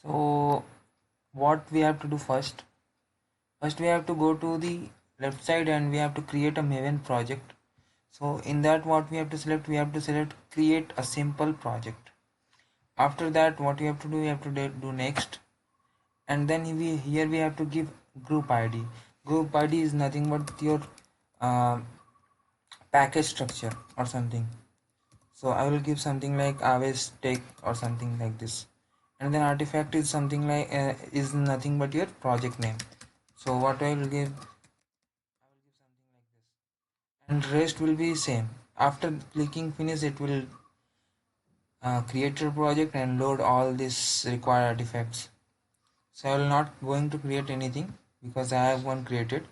So what we have to do first we have to go to the left side and we have to create a Maven project. So in that, what we have to select, create a simple project. After that, what you have to do, do next, and then here we have to give group ID. Group ID is nothing but your uh, package structure or something. So I will give something like always take or something like this, and then artifact is something like is nothing but your project name. So what I will give something like this, and rest will be same. After clicking finish, it will create your project and load all these required artifacts. So I will not going to create anything because I have one created.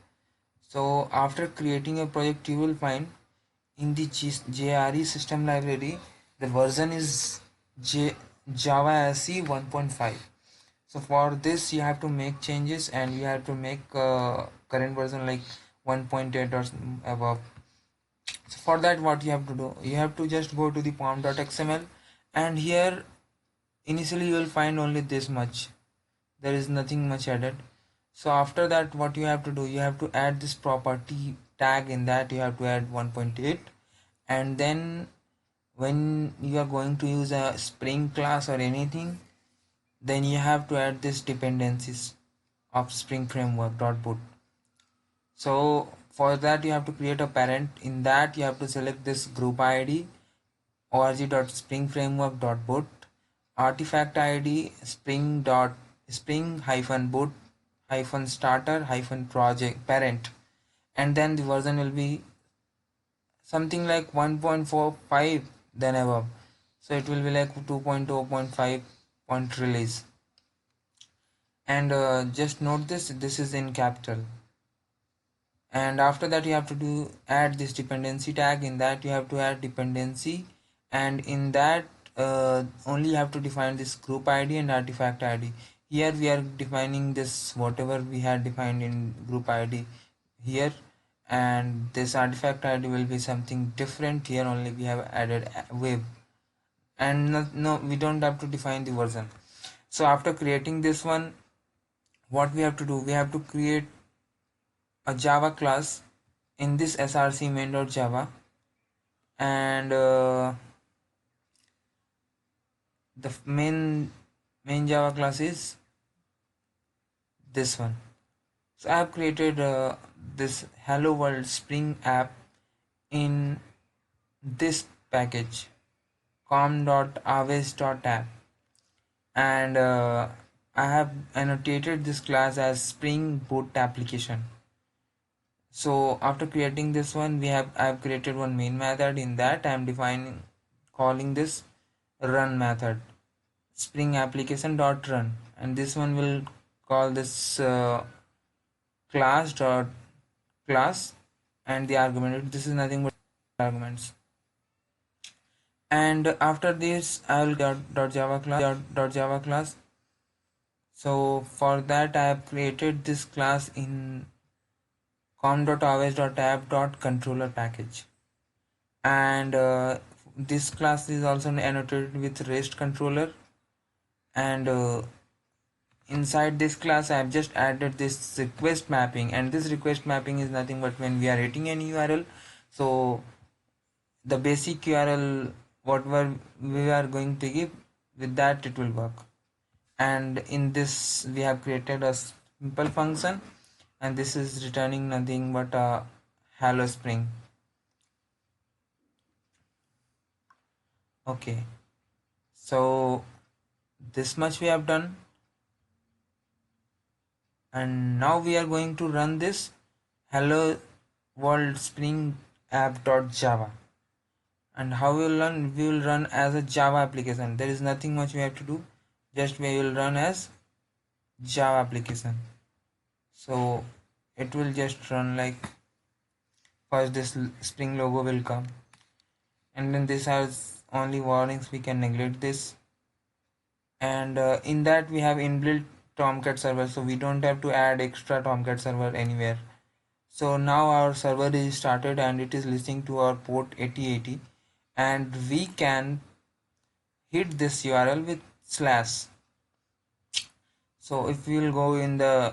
So after creating a project, you will find in the JRE system library the version is Java SE 1.5. So for this you have to make changes and you have to make current version like 1.8 or above. So for that, what you have to do, you have to just go to the pom.xml, and here initially you will find only this much. There is nothing much added. So after that, what you have to do, you have to add this property tag. In that you have to add 1.8, and then when you are going to use a Spring class or anything, then you have to add this dependencies of Spring framework dot boot. So for that, you have to create a parent. In that you have to select this group ID org.springframework.boot, artifact ID spring hyphen boot hyphen starter hyphen project parent, and then the version will be something like 1.45 then above. So it will be like 2.0.5 point release. And just note this is in capital. And after that, you have to add this dependency tag. In that you have to add dependency, and in that only you have to define this group ID and artifact ID. Here we are defining this whatever we had defined in group ID here, and this artifact ID will be something different. Here only we have added web, and no, we don't have to define the version. So after creating this one, what we have to do, we have to create a Java class in this src main.java, and the main Java class is this one. So I have created this hello world spring app in this package com.aves.app, and I have annotated this class as spring boot application. So after creating this one, I have created one main method. In that I am calling this run method, spring application dot run, and this one will call this class, and the argument, this is nothing but arguments. And after this I will .java class. So for that I have created this class in com.aves.app.controller package, and this class is also annotated with REST controller, and inside this class I have just added this request mapping, and this request mapping is nothing but when we are hitting any URL, so the basic URL whatever we are going to give, with that it will work. And in this we have created a simple function, and this is returning nothing but a hello spring. Okay, so this much we have done, and now we are going to run this hello world spring app.java. And how we will run? We will run as a Java application. There is nothing much we have to do, just we will run as Java application. So it will just run like, first this spring logo will come, and then this has only warnings, we can neglect this. And in that we have inbuilt Tomcat server, so we don't have to add extra Tomcat server anywhere. So now our server is started and it is listening to our port 8080, and we can hit this URL with slash. So if we will go in the